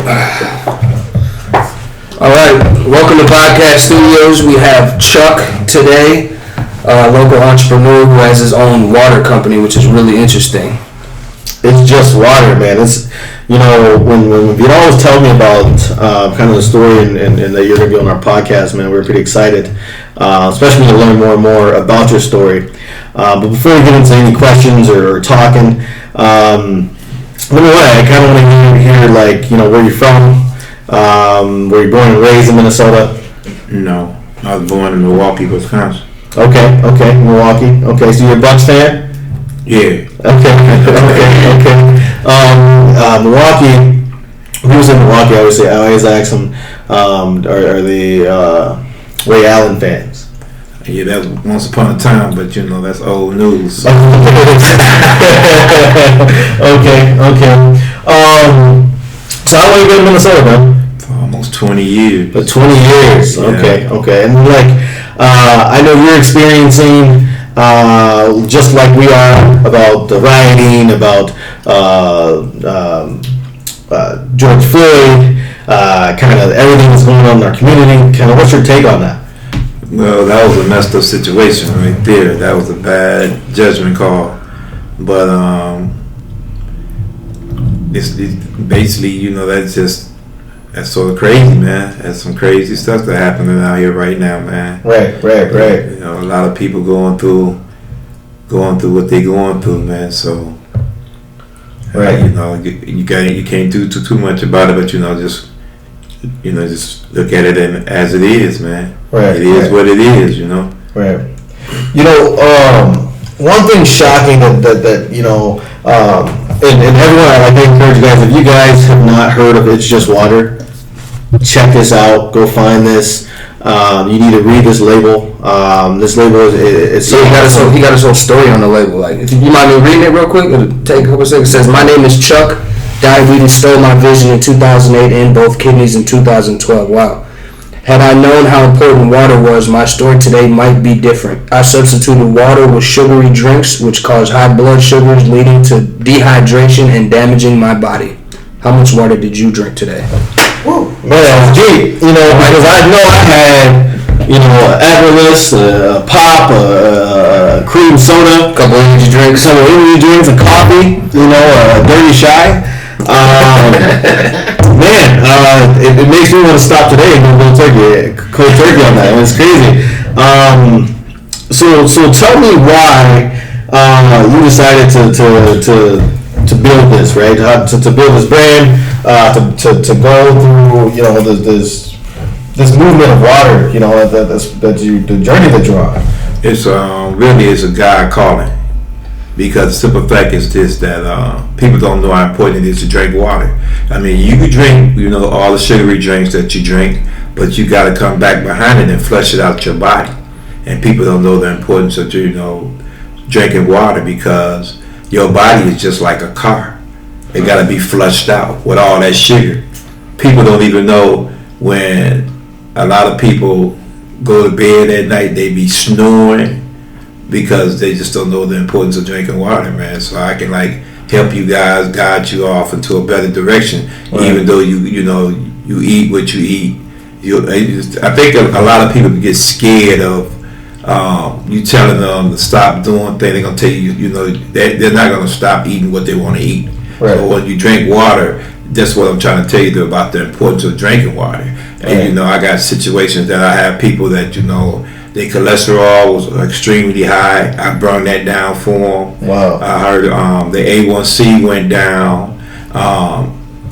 All right, welcome to VibeCast Studios. We have Chuck today, a local entrepreneur who has his own water company, which is really interesting. It's just water, man. It's, you know, when you always tell me about kind of the story and that you're going to be on our podcast, man, we're pretty excited, especially to learn more and more about your story. But before we get into any questions or talking, number one, I kind of want to hear, like, you know, where you're from. Were you born and raised in Minnesota? No, I was born in Milwaukee, Wisconsin. Okay, Milwaukee. Okay, so you're a Bucks fan? Yeah. Okay. Milwaukee. Who's in Milwaukee? I always ask them, are the Ray Allen fans? Yeah, that was once upon a time, but you know that's old news. Okay. So how long you been in Minnesota, man? For almost 20 years. For 20 years. Yeah. Okay. And like, I know you're experiencing, just like we are, about the rioting, about George Floyd, kind of everything that's going on in our community. Kind of, what's your take on that? Well, that was a messed up situation right there. That was a bad judgment call, but it's basically, you know, that's sort of crazy, man. That's some crazy stuff that's happening out here right now, man. Right. You know, a lot of people going through what they going through, man. So, right. You know, you can't do too much about it, but you know, just look at it as it is, man. Right. It is what it is, you know. Right. You know, one thing shocking that you know, and everyone, I like to encourage you guys, if you guys have not heard of It's Just Water, check this out. Go find this. You need to read this label. This label is So he got his whole story on the label. Like, if you mind me reading it real quick, it'll take a couple seconds. It says, "My name is Chuck. Diabetes stole my vision in 2008 and both kidneys in 2012. Wow. Had I known how important water was, my story today might be different. I substituted water with sugary drinks, which cause high blood sugars, leading to dehydration and damaging my body. How much water did you drink today?" Woo. Man, gee, you know, because I know I had, you know, Everlist, pop, cream soda, A couple energy drinks. some energy drinks, a coffee, you know, Dirty Shy. Man, it makes me want to stop today and go cold turkey on that. It's crazy. So tell me why you decided to build this, right? To build this brand, to go through, you know, this movement of water, you know, the journey that you're on. It's really is a God calling, because the simple fact is this, that people don't know how important it is to drink water. I mean, you can drink, you know, all the sugary drinks that you drink, but you got to come back behind it and flush it out your body. And people don't know the importance of, you know, drinking water, because your body is just like a car. It got to be flushed out with all that sugar. People don't even know, when a lot of people go to bed at night, they be snoring, because they just don't know the importance of drinking water, man. So I can, like, help you guys, guide you off into a better direction, right. Even though you know, you eat what you eat. I think a lot of people get scared of you telling them to stop doing things. They're gonna tell you, you know, they're not gonna stop eating what they want to eat. Right. So when you drink water, that's what I'm trying to tell you about the importance of drinking water. And right. You know, I got situations that I have people that, you know, their cholesterol was extremely high. I brought that down for them. Wow. I heard the A1C went down.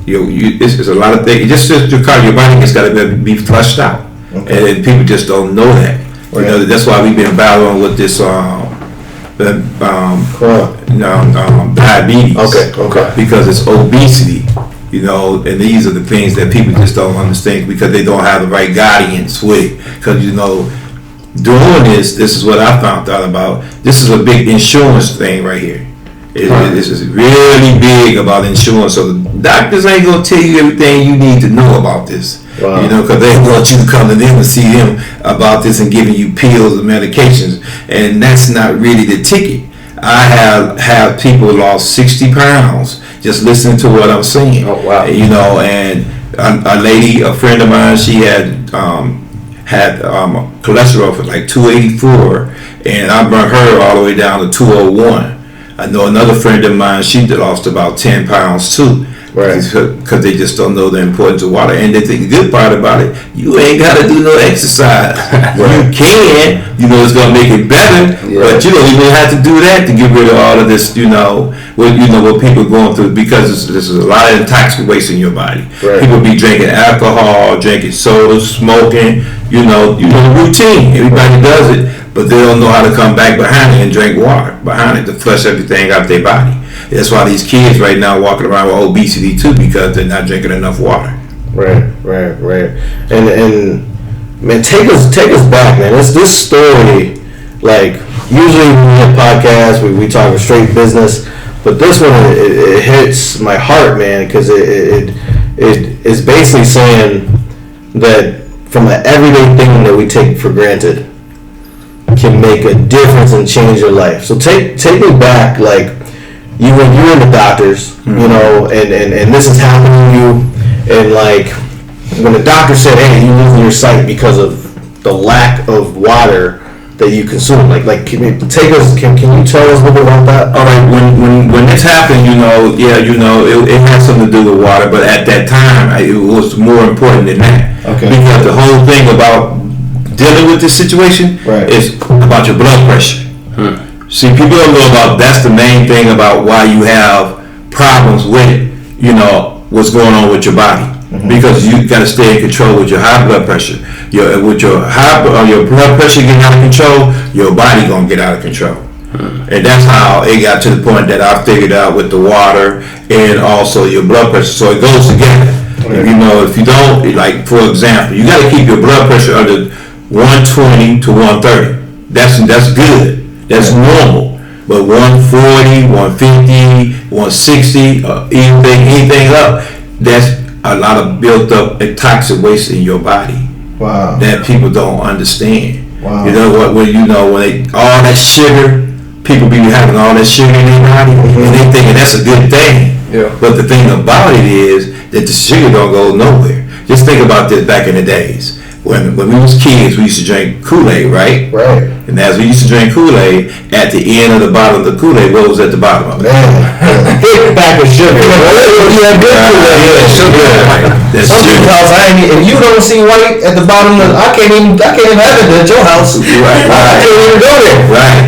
It's a lot of things. Just your body has got to be flushed out, okay. And people just don't know that. Right. You know, that's why we've been battling with this diabetes. Okay. Because it's obesity. You know, and these are the things that people just don't understand, because they don't have the right guidance with it. Because, you know, doing this is what I found out about. This is a big insurance thing right here. This is really big about insurance. So the doctors ain't gonna tell you everything you need to know about this. Wow. You know, because they want you to come to them and see them about this and giving you pills and medications, and that's not really the ticket. I have people lost 60 pounds just listening to what I'm saying. Oh wow! You know, and a lady, a friend of mine, she had cholesterol for like 284, and I brought her all the way down to 201. I know another friend of mine, she lost about 10 pounds too. Right. Because they just don't know the importance of water. And the good part about it, you ain't got to do no exercise. You can, it's going to make it better, but you don't even have to do that to get rid of all of this, what people are going through, because there's a lot of toxic waste in your body. Right. People be drinking alcohol, drinking soda, smoking, routine. Everybody does it, but they don't know how to come back behind it and drink water behind it to flush everything out their body. That's why these kids right now walking around with obesity too, because they're not drinking enough water. Right. And man, take us back, man. This story, like usually when we have podcasts, we talk straight business, but this one it hits my heart, man, because it is basically saying that from the everyday thing that we take for granted can make a difference and change your life. So take me back, like. When you're in the doctors, and this is happening to you, and like when the doctor said, "Hey, you're losing your sight because of the lack of water that you consume," like can you tell us a little bit about that? All right, when this happened, it had something to do with water, but at that time, it was more important than that. Okay. Because the whole thing about dealing with this situation is about your blood pressure. See, people don't know about, that's the main thing about why you have problems with, what's going on with your body. Mm-hmm. Because you got to stay in control with your high blood pressure. With your blood pressure getting out of control, your body going to get out of control. Mm-hmm. And that's how it got to the point that I figured out with the water and also your blood pressure. So it goes together. Mm-hmm. If you don't, like, for example, you got to keep your blood pressure under 120 to 130. That's good. That's normal. But 140, 150, 160, anything up, that's a lot of built up toxic waste in your body. Wow. That people don't understand. Wow. You know what? When all that sugar, people be having all that sugar in their body, and they thinking that's a good thing. Yeah. But the thing about it is that the sugar don't go nowhere. Just think about this back in the days. When we was kids, we used to drink Kool-Aid, right? Right. And as we used to drink Kool-Aid, at the end of the bottom of the Kool-Aid, what was at the bottom of it? Hit back of sugar. Yeah, good Kool-Aid. Sugar. That's sugar. House, if you don't see white at the bottom, I can't even have it at your house. Right. I can't even go there. Right.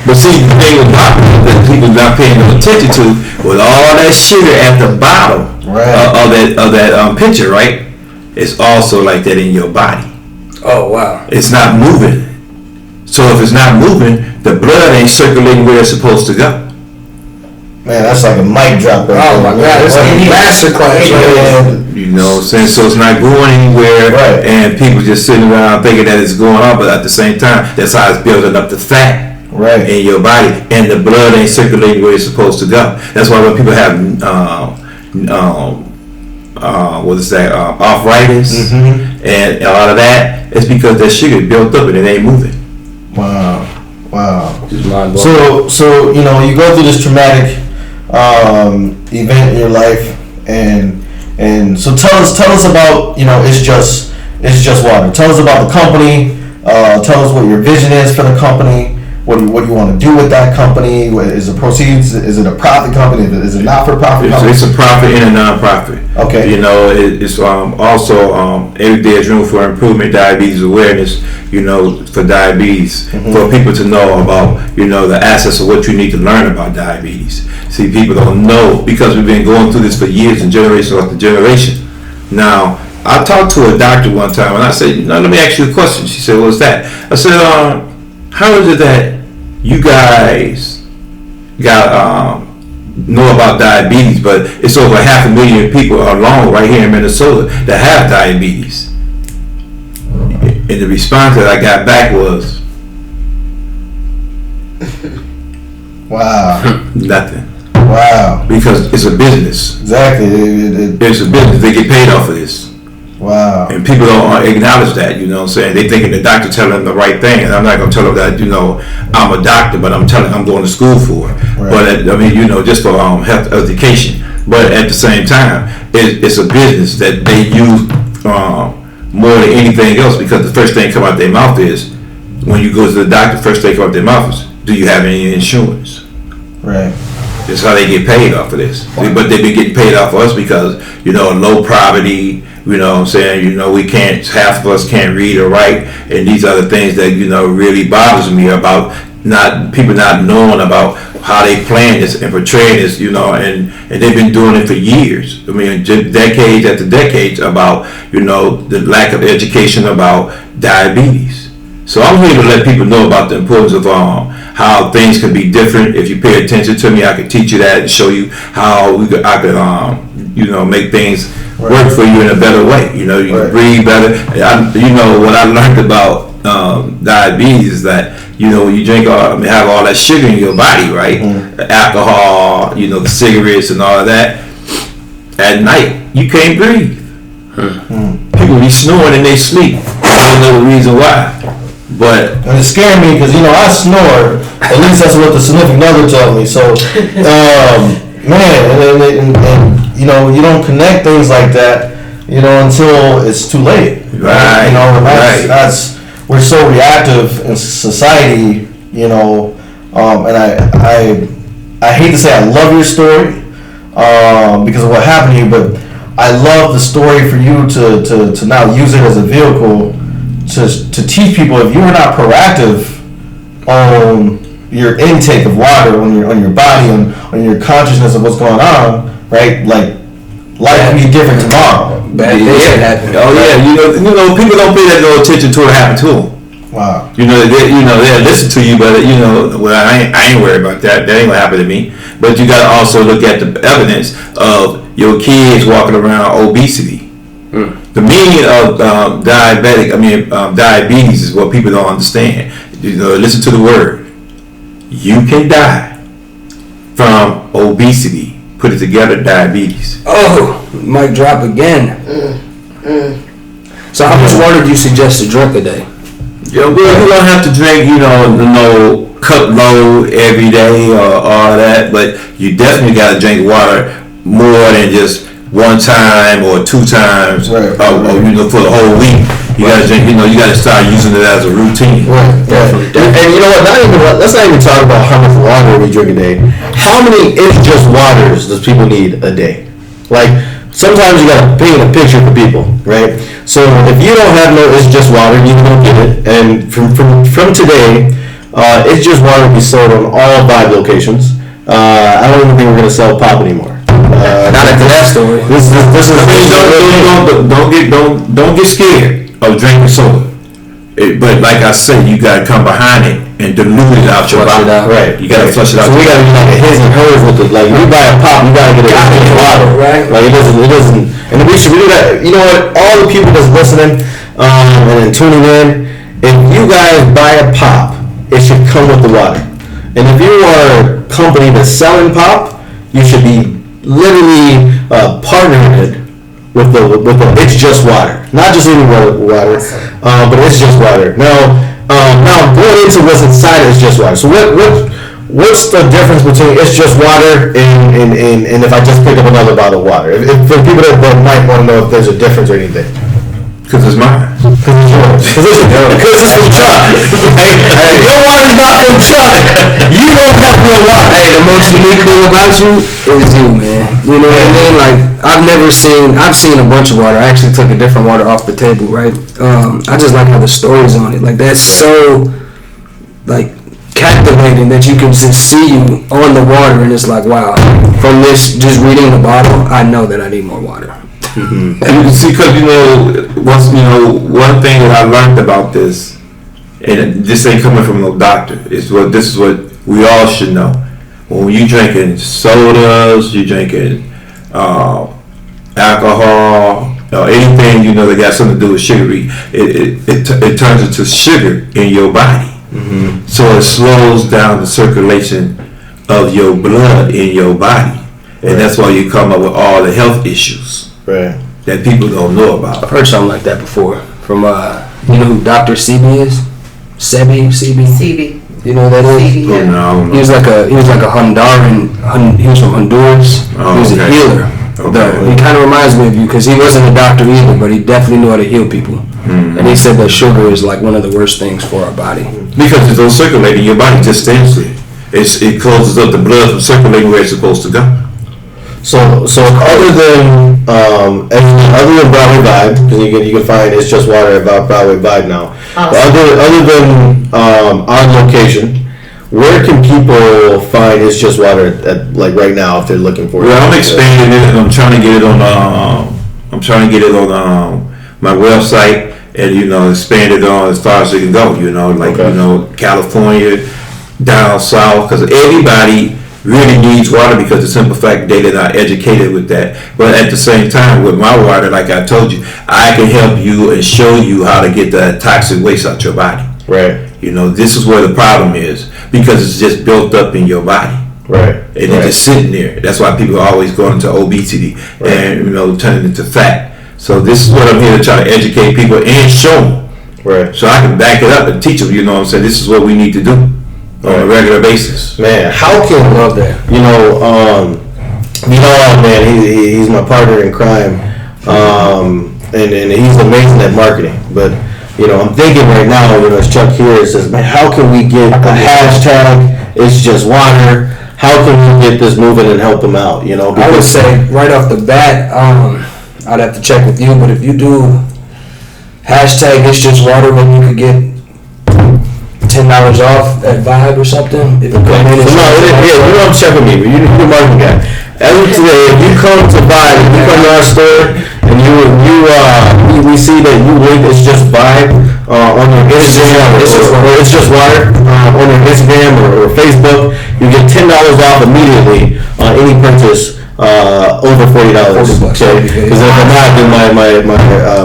But see, the thing about that people not paying no attention to, with all that sugar at the bottom of that picture, right? It's also like that in your body. Oh, wow. It's not moving. So if it's not moving, the blood ain't circulating where it's supposed to go. Man, that's like a mic drop. Oh my God, it's like a masterclass. You know what I'm saying? So it's not going anywhere, and people just sitting around thinking that it's going on, but at the same time, that's how it's building up the fat in your body, and the blood ain't circulating where it's supposed to go. That's why when people have arthritis and a lot of that, it's because that sugar built up and it ain't moving. Wow. Just mind blowing. So you go through this traumatic event in your life, and so tell us about it's just water. Tell us about the company. Tell us what your vision is for the company. What do you want to do with that company? Is it proceeds? Is it a profit company? Is it not for profit? It's a profit and a non-profit. Okay. It's also every day is room for improvement, diabetes awareness. For diabetes, for people to know about the assets of what you need to learn about diabetes. See, people don't know because we've been going through this for years and generation after generation. Now, I talked to a doctor one time and I said, let me ask you a question. She said, what's that? I said, how is it that you guys got know about diabetes, but it's over 500,000 people alone right here in Minnesota that have diabetes? And the response that I got back was, wow. Nothing. Wow. Because it's a business. Exactly. It's a business. They get paid off of this. Wow. And people don't acknowledge that, you know what I'm saying? They thinking the doctor telling them the right thing, and I'm not going to tell them that, you know, I'm a doctor, but I'm going to school for it. Right. But, I mean, you know, just for health education. But at the same time, it's a business that they use more than anything else, because the first thing come out their mouth is, when you go to the doctor, first thing come out their mouth is, do you have any insurance? Right. That's how they get paid off of this. But they've been getting paid off of us because, you know, low poverty, you know what I'm saying, you know, half of us can't read or write, and these are the things that, you know, really bothers me about people not knowing about how they plan this and portray this, you know, and they've been doing it for years. I mean, decades after decades about, you know, the lack of education about diabetes. So I'm here to let people know about the importance of how things can be different. If you pay attention to me, I can teach you that and show you how I could, you know, make things work for you in a better way. You know, you can breathe better. You know, what I learned about diabetes is that, you know, when you drink have all that sugar in your body, right? The alcohol, you know, the cigarettes and all of that. At night, you can't breathe. People be snoring in their sleep. I don't know the reason why. But and it scared me because, you know, I snore. At least that's what the significant other told me. So, man, and you know, you don't connect things like that, you know, until it's too late. Right. You know, and that's we're so reactive in society, you know. And I hate to say I love your story because of what happened to you, but I love the story for you to now use it as a vehicle to teach people. If you were not proactive on your intake of water, on your body, on your consciousness of what's going on, right? Like life can be different tomorrow. Bad things can happen. Oh yeah, you know, people don't pay that no attention to what happened to them. Wow. You know, they'll listen to you, but you know, well, I ain't worried about that. That ain't gonna happen to me. But you gotta also look at the evidence of your kids walking around obesity. The meaning of diabetes is what people don't understand. You know, listen to the word. You can die from obesity. Put it together, diabetes. Oh, mic drop again. So how much water do you suggest to drink a day? Yeah, well, you don't have to drink, you know, no cup load every day or all that, but you definitely got to drink water more than just one time or two times, or you know, for the whole week. You got to drink, you know, you got to start using it as a routine. Right. And you know what? Let's not even talk about how much water we drink a day. How many It's Just Waters does people need a day? Like, sometimes you gotta paint a picture for people, right? So if you don't have no It's Just Water, you don't get it. And from today, It's Just Water will be sold on all Vibe locations. I don't even think we're gonna sell pop anymore. Not after that story. This is Don't get scared of drinking soda. But like I said, you gotta come behind it and dilute it out your body. Right. You gotta flush it out. So we gotta be like a his and hers with it. Like, you buy a pop, you gotta get it in water, right? Like, it doesn't. And we should do that. You know what? All the people that's listening and tuning in, if you guys buy a pop, it should come with the water. And if you are a company that's selling pop, you should be literally partnered with the It's Just Water, not just any water, but It's Just Water. Now going into what's inside It's Just Water. So what's the difference between It's Just Water and if I just pick up another bottle of water? If for people that might want to know if there's a difference or anything. Because it's mine. Because it's from Chuck. Hey, your water's not from Chuck. You don't have real water. Hey, the most unique thing about you is you, man. You know what I mean? Like, I've seen a bunch of water. I actually took a different water off the table, right? I just like how the story's on it. Like, that's so, like, captivating that you can just see you on the water, and it's like, wow. From this, just reading the bottle, I know that I need more water. And you can see, because one thing that I learned about this, and this ain't coming from no doctor, this is what we all should know. When you drinking sodas, you drinking alcohol, or anything that got something to do with sugary, it turns into sugar in your body. Mm-hmm. So it slows down the circulation of your blood in your body, and that's why you come up with all the health issues. Right. that people don't know about. I've heard something like that before from you know who Dr. Sebi is? Sebi. You know who that is? CB, yeah. No, I don't know. He was like a Honduran. He was from Honduras. Oh, he was a okay. healer. Okay. He kind of reminds me of you because he wasn't a doctor either, but he definitely knew how to heal people. Mm-hmm. And he said that sugar is like one of the worst things for our body. Because it don't circulate in your body, just stands there. It closes up the blood from circulating where it's supposed to go. So other than Broadway Vibe, because you can find It's Just Water about Broadway Vibe now. Awesome. Other than our location, where can people find It's Just Water at like right now if they're looking for it? Well, I'm expanding it. I'm trying to get it on. My website, and expand it on as far as it can go. Okay. California, down south, because everybody really needs water because the simple fact they're not educated with that. But at the same time, with my water, like I told you, I can help you and show you how to get that toxic waste out your body. Right. This is where the problem is because it's just built up in your body. Right. And it's just sitting there. That's why people are always going into obesity and turning into fat. So this is what I'm here to try to educate people and show them. Right. So I can back it up and teach them. This is what we need to do on a regular basis. Man, how can Love that. man, he's my partner in crime, and he's amazing at marketing. But I'm thinking right now, as Chuck here says, man, how can we get a hashtag? It's Just Water. How can we get this moving and help him out? I would say right off the bat, I'd have to check with you, but if you do hashtag It's Just Water, maybe you could get $10 off at Vibe or something. If you come in and you don't check with me, but you're the marketing guy. As of today, if you come to Vibe, if you come to our store, and we see that you link It's Just Vibe on your Instagram or It's Just Water on your Instagram or Facebook, you get $10 off immediately on any purchase over $40. Okay, because if I'm not, then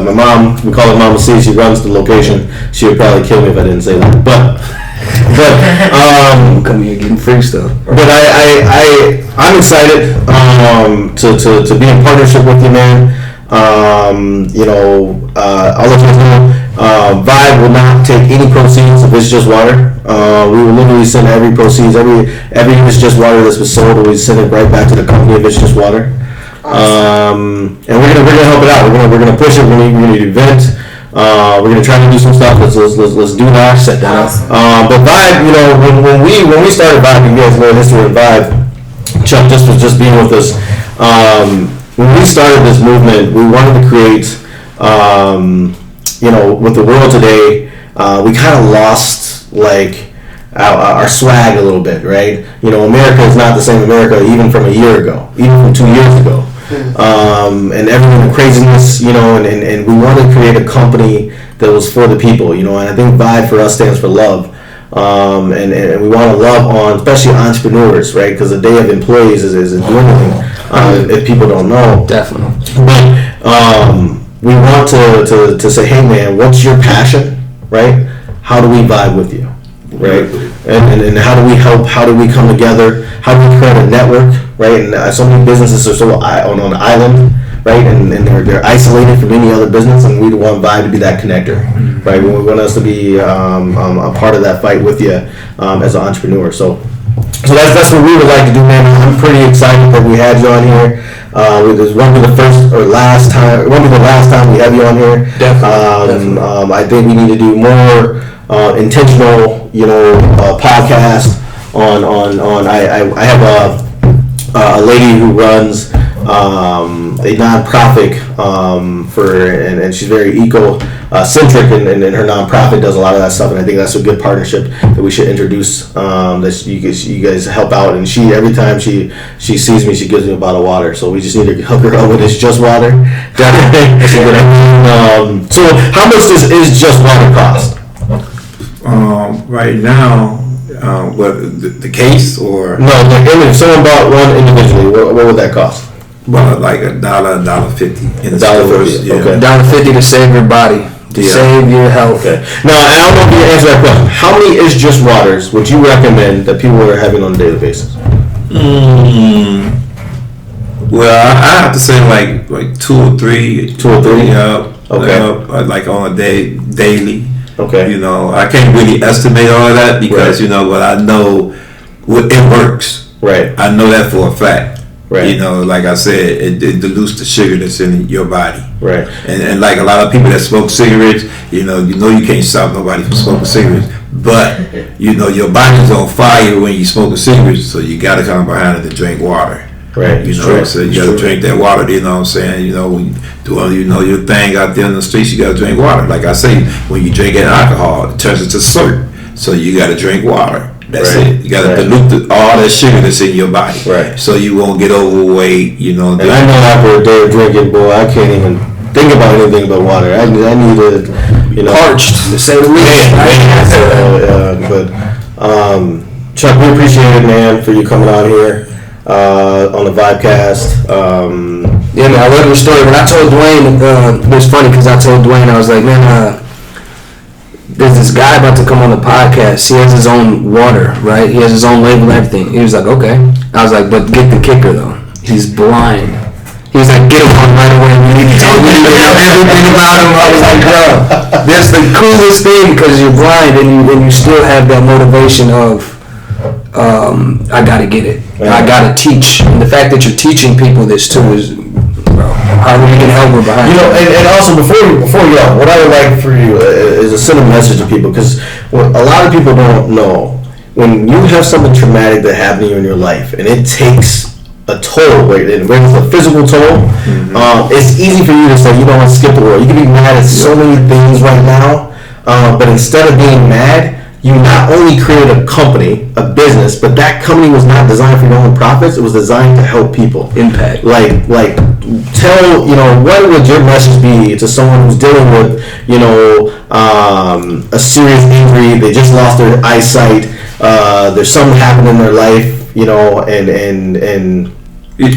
my mom, we call her Mama C, she runs the location. She would probably kill me if I didn't say that. But come here getting free stuff. But I'm excited to be in partnership with you, man. I'll let you know. Vibe will not take any proceeds if It's Just Water. We will literally send every proceeds, every It's Just Water that's was sold, we send it right back to the company of It's Just Water. And we're gonna help it out. We're gonna push it. We're gonna event. We're gonna try to do some stuff. Let's do that. Set that up. But Vibe, when we started Vibe, you guys know the history of Vibe. Chuck was just being with us. When we started this movement, we wanted to create, with the world today, we kind of lost our swag a little bit, right? America is not the same America even from a year ago, even from 2 years ago. And everyone the craziness, and we wanted to create a company that was for the people, and I think Vibe for us stands for love. And we want to love on, especially entrepreneurs, right? Because the day of employees is dwindling, if people don't know. Definitely. But we want to say, hey man, what's your passion, right? How do we vibe with you, right? And how do we help? How do we come together? How do we create a network, right? And so many businesses are so on an island, right? And they're isolated from any other business, and we want Vibe to be that connector, right? We want us to be a part of that fight with you as an entrepreneur. So that's what we would like to do, man. I'm pretty excited that we had you on here. This won't be the first or last time. It won't be the last time we have you on here. Definitely. I think we need to do more intentional, podcast on. I have a lady who runs a nonprofit and she's very eco-centric, and her nonprofit does a lot of that stuff, and I think that's a good partnership that we should introduce, that you guys help out, and every time she sees me, she gives me a bottle of water, so we just need to hook her up with It's Just Water. So how much does It's Just Water cost? Right now, the case or no, if someone bought one individually, what would that cost? Well, like $1.50 in the $1.50, stores. Yeah. okay. $1.50 to save your body, to save your health. Okay. Now, and I don't know if you can answer that question. How many It's Just Waters would you recommend that people are having on a daily basis? Well, I have to say like 2 or 3. 2 or 3. Yeah. Okay. Like on a daily. Okay. You know, I can't really estimate all of that because, you know, but I know it works. Right. I know that for a fact. Right. You know, like I said, it dilutes the sugar that's in your body. Right. And like a lot of people that smoke cigarettes, you know you can't stop nobody from smoking cigarettes. But, you know, your body's on fire when you smoke cigarettes, so you got to come behind it to drink water. Right. You know, so you got to drink that water. You know what I'm saying? You know, when you doing your thing out there in the streets, you got to drink water. Like I say, when you drink alcohol, it turns into syrup. So you got to drink water. That's it. You got to dilute all that sugar that's in your body. Right. So you won't get overweight. You know. And I know after a day of drinking, boy, I can't even think about anything but water. I need to, you know, Parched, to say the least. But Chuck, we appreciate it, man, for you coming on here on the VibeCast. Yeah, man, I love your story. When I told Dwayne, it was funny because I told Dwayne, I was like, man, there's this guy about to come on the podcast. He has his own water, right? He has his own label and everything. He was like, okay. I was like, but get the kicker, though. He's blind. He was like, get him on right away. We need to tell you everything about him. I was like, bro, that's the coolest thing because you're blind and you still have that motivation of, I gotta get it. I gotta teach. And the fact that you're teaching people this too is, bro, how are we gonna help her behind? You know, and also before you go, what I would like for you is to send a message to people because what a lot of people don't know, when you have something traumatic that happened to you in your life and it takes a toll, right? It brings a physical toll. It's easy for you to say, you know what, skip the world. You can be mad at so many things right now, but instead of being mad, you not only created a company, a business, but that company was not designed for your own profits. It was designed to help people. Impact. Like tell, you know, what would your message be to someone who's dealing with, you know, a serious injury, they just lost their eyesight, there's something happened in their life, you know, and like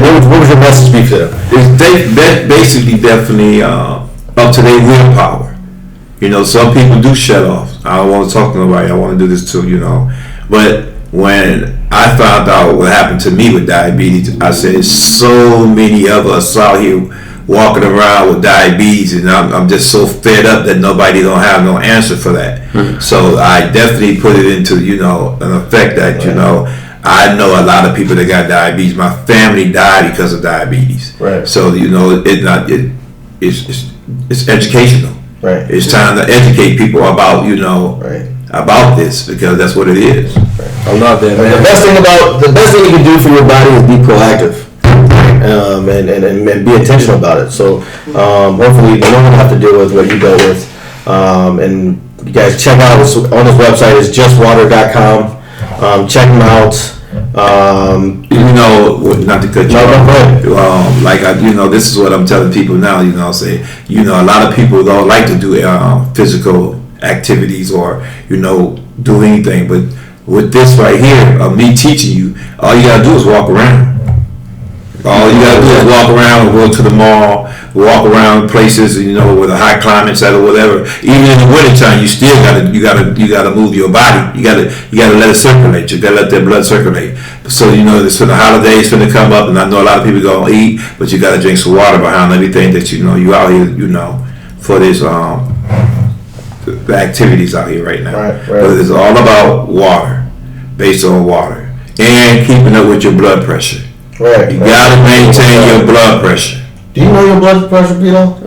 what would your message be for them? It's basically definitely up to their willpower. You know, some people do shut off. I don't want to talk to nobody. I want to do this too, you know. But when I found out what happened to me with diabetes, I said so many of us out here walking around with diabetes, and I'm just so fed up that nobody don't have no answer for that. So I definitely put it into, you know, an effect that, you know, I know a lot of people that got diabetes. My family died because of diabetes. Right. So, you know, it's educational. Right. It's time to educate people about, you know, about this because that's what it is. I love that, man. The best thing you can do for your body is be proactive, and be intentional about it. So hopefully no one will have to deal with what you dealt with. And you guys check out on his website is justwater.com. Check him out. You know, not to cut you off. Like you know, this is what I'm telling people now. You know, say, you know, a lot of people don't like to do physical activities or, you know, do anything. But with this right here, of me teaching you, all you gotta do is walk around. All you gotta do is walk around and go to the mall, walk around places, you know, with a high climate set or whatever. Even in the wintertime, you still gotta move your body. You gotta let it circulate. You gotta let that blood circulate. So, you know, this for the holidays gonna come up, and I know a lot of people gonna eat, but you gotta drink some water behind everything that you know you out here, you know, for this the activities out here right now. Right. But it's all about water, based on water, and keeping up with your blood pressure. Right. You gotta maintain your blood pressure. Do you know your blood pressure, Pito?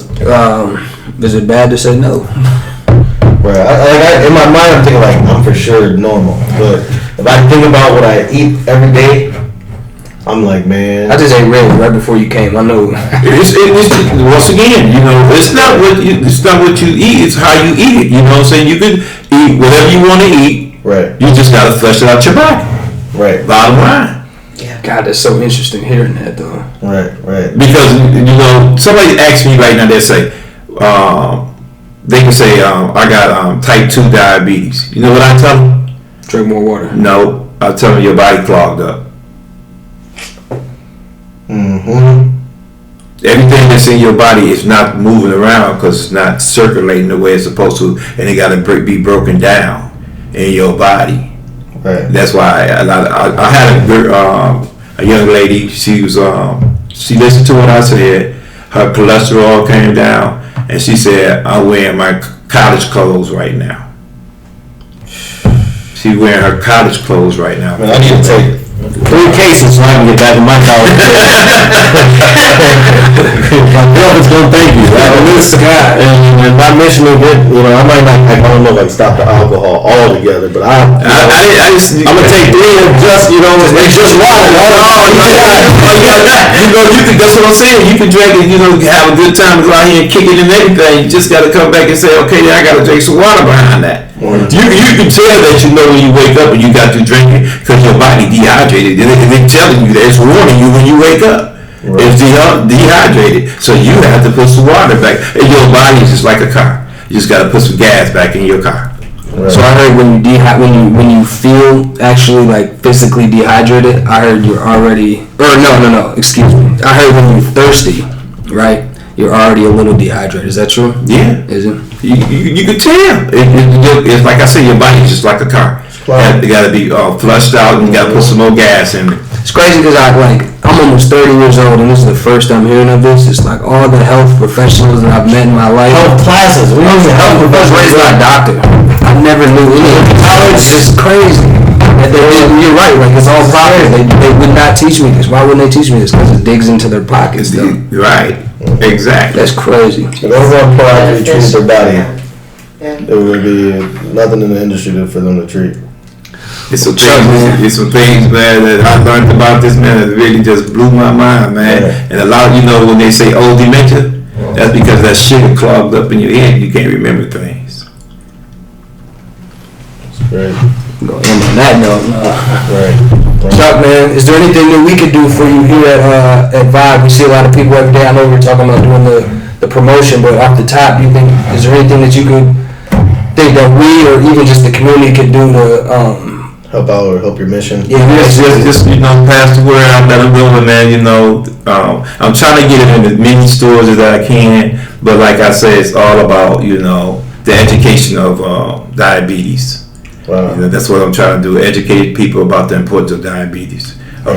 Is it bad to say no? Right. In my mind, I'm thinking like I'm for sure normal, but if I think about what I eat every day, I'm like, man. I just ate right before you came. I know. It's once again, you know, it's not what you eat. It's how you eat it. You know what I'm saying? You can eat whatever you want to eat. Right. You just gotta flush it out your body. Right. Bottom line. Yeah. God, that's so interesting hearing that though. Right. Because, you know, somebody asks me right now, they say, they can say, I got type 2 diabetes. You know what I tell them? Drink more water. No, I tell them your body clogged up. Everything that's in your body is not moving around because it's not circulating the way it's supposed to, and it got to be broken down in your body. Right. That's why I had a young lady. She was she listened to what I said. Her cholesterol came down, and she said, "I'm wearing my college clothes right now." She's wearing her college clothes right now. Man, I need to take 3 cases so I can get back in my college. My girlfriend's gonna thank you. This guy, and my mission to get, I might not, I don't know if I can stop the alcohol altogether, but I'm gonna take 3 and just, it's just water. That's what I'm saying. You can drink it, have a good time, go out here and kick it and everything. You just gotta come back and say, okay, I gotta drink some water behind that. You can tell that when you wake up and you got to drink it because your body dehydrated. They're telling you that it's warning you when you wake up. Right. It's dehydrated, so you have to put some water back. And your body is just like a car. You just got to put some gas back in your car. Right. So I heard when you feel actually like physically dehydrated, I heard you're already no, excuse me. I heard when you're thirsty, right? You're already a little dehydrated. Is that true? Yeah. Is it? You can tell. It's like I say, your body's just like a car. You got to be flushed out, and you got to put some more gas in it. It's crazy because I'm almost 30 years old, and this is the first I'm hearing of this. It's like all the health professionals that I've met in my life. Health classes. We don't even health professionals. Raised by a doctor. I never knew any of college. It's crazy. You're right. Like it's all profit. They would not teach me this. Why wouldn't they teach me this? Because it digs into their pockets. Right. Exactly. That's crazy. If everyone proactively treated their body, there would be nothing in the industry for them to treat. It's some things, man, that I learned about this, man, that really just blew my mind, man. Yeah. And a lot of, when they say old dementia, that's because that shit clogged up in your head. You can't remember things. That's great. Go end on that note. Right. Chuck, man, is there anything that we could do for you here at Vibe? We see a lot of people every day. I know we're talking about doing the promotion, but off the top, is there anything that you could think that we or even just the community could do to help out or help your mission? Yeah, just pass the word out that I'm doing, man. I'm trying to get it in as many stores as I can, but like I said, it's all about the education of diabetes. Wow. That's what I'm trying to do: educate people about the importance of diabetes, of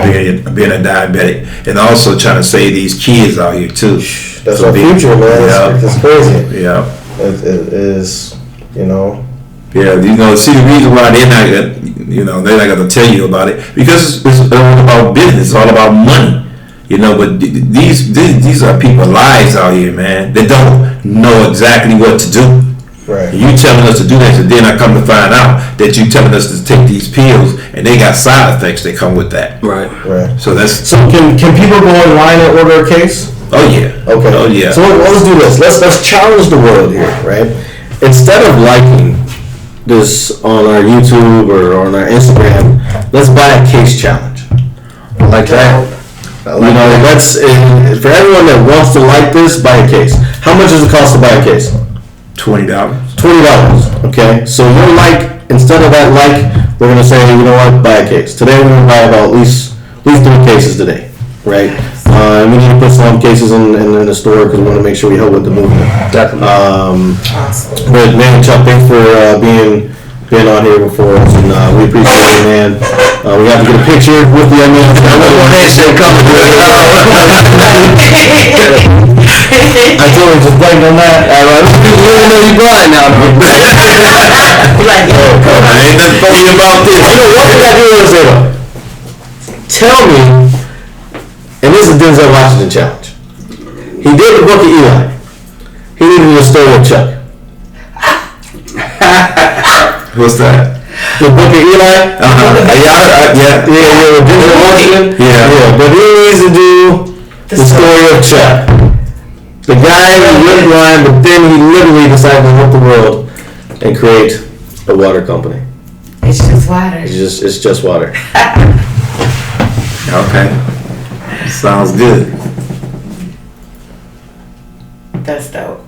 being a diabetic, and also trying to save these kids out here too. That's our future, man. Yeah. It's crazy. Yeah, it is. Yeah, see the reason why they're not going to tell you about it because it's all about business, it's all about money, But these are people's lives out here, man. They don't know exactly what to do. Right. You telling us to do this, and then I come to find out that you telling us to take these pills, and they got side effects that come with that. Right. So can people go online and order a case? Oh yeah. Okay. Oh yeah. So let's do this. Let's challenge the world here, right? Instead of liking this on our YouTube or on our Instagram, let's buy a case challenge. I like that. Let's for everyone that wants to like this, buy a case. How much does it cost to buy a case? $20. Okay. So instead of that we're gonna say, buy a case. Today we're gonna buy about at least 3 cases today, right? We need to put some cases in the store because we want to make sure we help with the movement. Definitely. Awesome. But man, Chuck, thanks for being on here before us, and we appreciate it, man. We have to get a picture with the I told him just blank on that. You know you blind now. Ain't nothing funny about this. What thing I do want to say though? Tell me, and this is Denzel Washington challenge. He did the book of Eli. He did it in the store with Chuck. What's that? The book of Eli? Yeah. Denzel Washington? Yeah. But he needs to do the story of Chuck. The guy who went blind, but then he literally decided to help the world and create a water company. It's just water. It's just water. Okay. Sounds good. That's dope.